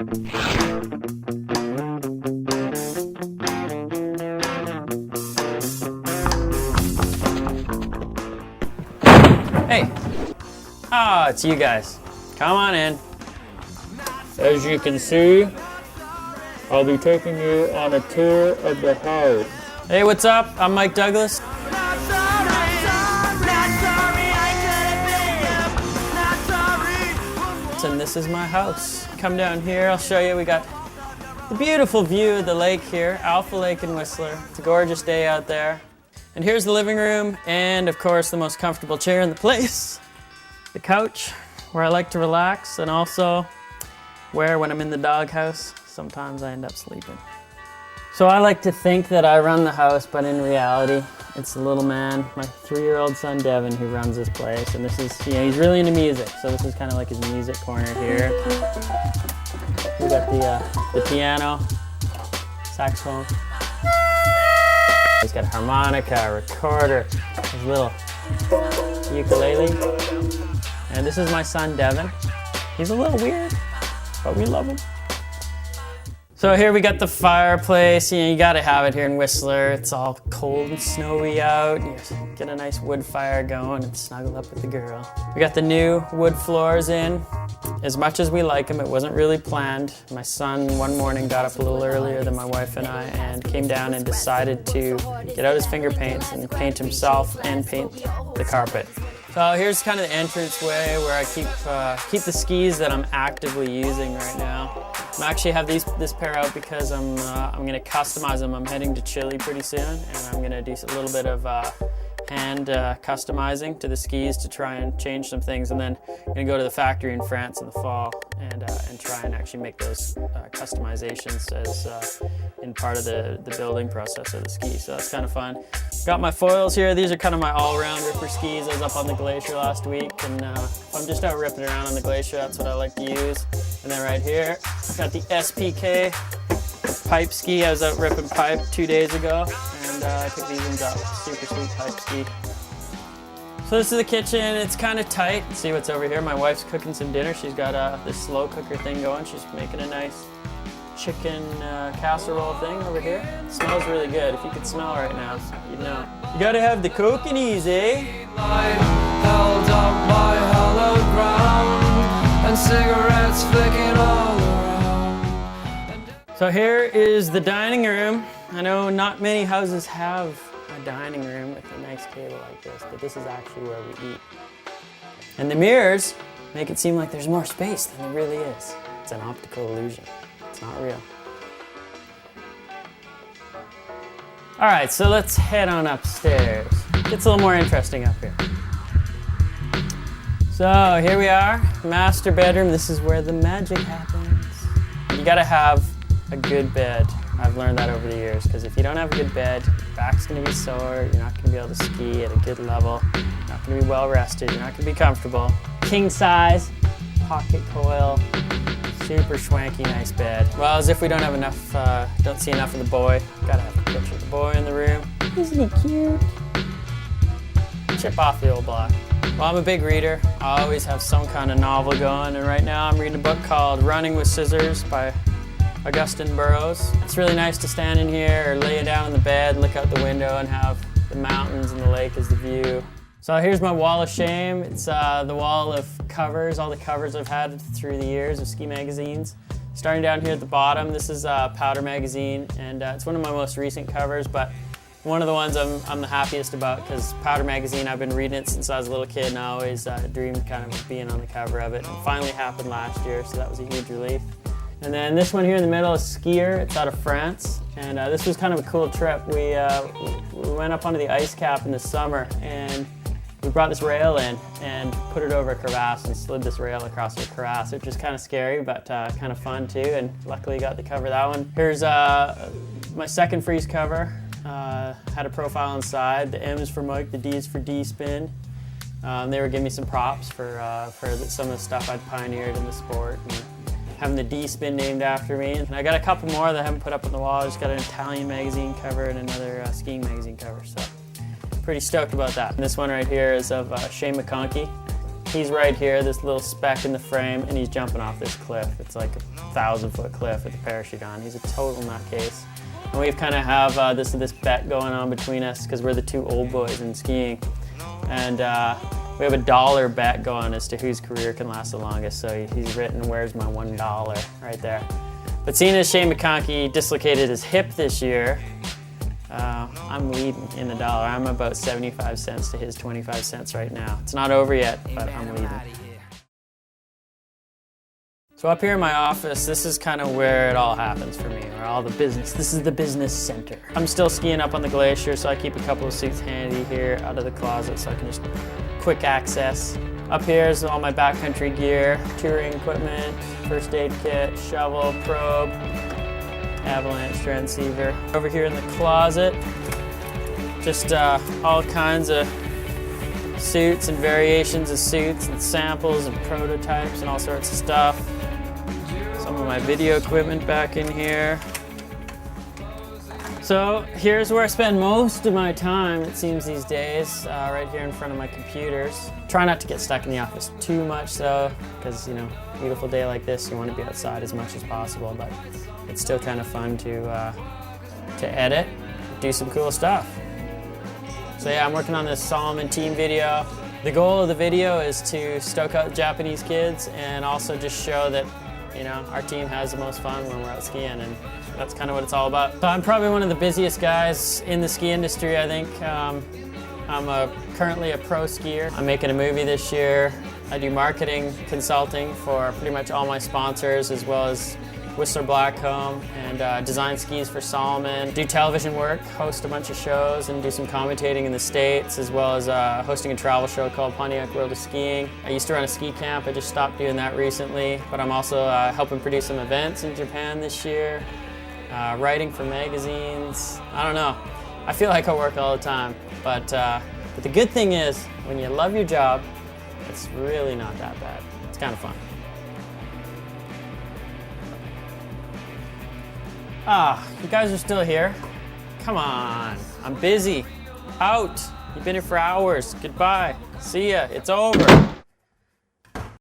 Hey, it's you guys. Come on in. As you can see, I'll be taking you on a tour of the house. Hey, what's up? I'm Mike Douglas. And this is my house. Come down here, I'll show you. We got the beautiful view of the lake here, Alpha Lake in Whistler. It's a gorgeous day out there. And here's the living room, and of course the most comfortable chair in the place, the couch, where I like to relax, and also where, when I'm in the doghouse, sometimes I end up sleeping. So I like to think that I run the house, but in reality, it's the little man, my 3-year-old son Devin, who runs this place. And this is, he's really into music, so this is kind of like his music corner here. We got the piano, saxophone. He's got a harmonica, a recorder, his little ukulele. And this is my son Devin. He's a little weird, but we love him. So here we got the fireplace. You gotta have it here in Whistler. It's all cold and snowy out. You get a nice wood fire going and snuggle up with the girl. We got the new wood floors in. As much as we like them, it wasn't really planned. My son one morning got up a little earlier than my wife and I and came down and decided to get out his finger paints and paint himself and paint the carpet. So here's kind of the entranceway where I keep the skis that I'm actively using right now. I actually have this pair out because I'm gonna customize them. I'm heading to Chile pretty soon, and I'm gonna do a little bit of hand customizing to the skis to try and change some things, and then I'm gonna go to the factory in France in the fall and try and actually make those customizations as in part of the building process of the ski. So that's kind of fun. Got my foils here. These are kind of my all-around ripper skis. I was up on the glacier last week, and if I'm just out ripping around on the glacier, that's what I like to use. And then right here, I've got the SPK pipe ski. I was out ripping pipe 2 days ago, and I picked these ones up. Super sweet pipe ski. So this is the kitchen. It's kind of tight. See what's over here? My wife's cooking some dinner. She's got this slow cooker thing going. She's making a nice chicken casserole thing over here. It smells really good. If you could smell right now, you'd know. You gotta have the Kokanese, eh? Held up by hollow ground and cigarettes flicking all around. So here is the dining room. I know not many houses have a dining room with a nice table like this, but this is actually where we eat. And the mirrors make it seem like there's more space than there really is. It's an optical illusion. It's not real. All right, so let's head on upstairs. Gets a little more interesting up here. So here we are, master bedroom. This is where the magic happens. You gotta have a good bed. I've learned that over the years, because if you don't have a good bed, your back's gonna be sore, you're not gonna be able to ski at a good level, you're not gonna be well rested, you're not gonna be comfortable. King size, pocket coil, super swanky, nice bed. Well, as if we don't have enough, don't see enough of the boy. Gotta have a picture of the boy in the room. Isn't he cute? Chip off the old block. Well, I'm a big reader. I always have some kind of novel going, and right now I'm reading a book called Running with Scissors by Augustine Burroughs. It's really nice to stand in here or lay down in the bed, look out the window, and have the mountains and the lake as the view. So here's my wall of shame. It's the wall of covers, all the covers I've had through the years of ski magazines. Starting down here at the bottom, this is Powder Magazine, and it's one of my most recent covers, but one of the ones I'm the happiest about, because Powder Magazine, I've been reading it since I was a little kid, and I always dreamed kind of being on the cover of it. And it finally happened last year, so that was a huge relief. And then this one here in the middle is Skier. It's out of France, and this was kind of a cool trip. We went up onto the ice cap in the summer, and we brought this rail in and put it over a crevasse and slid this rail across the crevasse, which is kind of scary, but kind of fun too, and luckily got to cover that one. Here's my second freeze cover. Had a profile inside. The M is for Mike, the D is for D-Spin. They were giving me some props for some of the stuff I'd pioneered in the sport, and having the D-Spin named after me. And I got a couple more that I haven't put up on the wall. I just got an Italian magazine cover and another skiing magazine cover, so pretty stoked about that. And this one right here is of Shane McConkey. He's right here, this little speck in the frame, and he's jumping off this cliff. It's like a 1,000-foot cliff with a parachute on. He's a total nutcase. And we've kind of have this bet going on between us because we're the two old boys in skiing. And we have a dollar bet going as to whose career can last the longest. So he's written, "Where's my $1?" right there. But seeing as Shane McConkey dislocated his hip this year, I'm leading in the dollar. I'm about 75 cents to his 25 cents right now. It's not over yet, but I'm leading. So up here in my office, this is kind of where it all happens for me, where all the business, this is the business center. I'm still skiing up on the glacier, so I keep a couple of suits handy here out of the closet so I can just quick access. Up here is all my backcountry gear, touring equipment, first aid kit, shovel, probe, avalanche transceiver. Over here in the closet, just all kinds of suits and variations of suits and samples and prototypes and all sorts of stuff. Some of my video equipment back in here. So here's where I spend most of my time, it seems these days, right here in front of my computers. Try not to get stuck in the office too much though, because beautiful day like this, you want to be outside as much as possible, but it's still kind of fun to edit, do some cool stuff. So yeah, I'm working on this Salomon team video. The goal of the video is to stoke out Japanese kids and also just show that our team has the most fun when we're out skiing, and that's kind of what it's all about. So I'm probably one of the busiest guys in the ski industry, I think. I'm currently a pro skier. I'm making a movie this year. I do marketing consulting for pretty much all my sponsors, as well as Whistler Blackcomb, and design skis for Salomon. Do television work, host a bunch of shows, and do some commentating in the States, as well as hosting a travel show called Pontiac World of Skiing. I used to run a ski camp. I just stopped doing that recently, but I'm also helping produce some events in Japan this year, writing for magazines. I don't know. I feel like I work all the time, but the good thing is, when you love your job, it's really not that bad. It's kind of fun. You guys are still here? Come on, I'm busy. Out. You've been here for hours. Goodbye. See ya. It's over.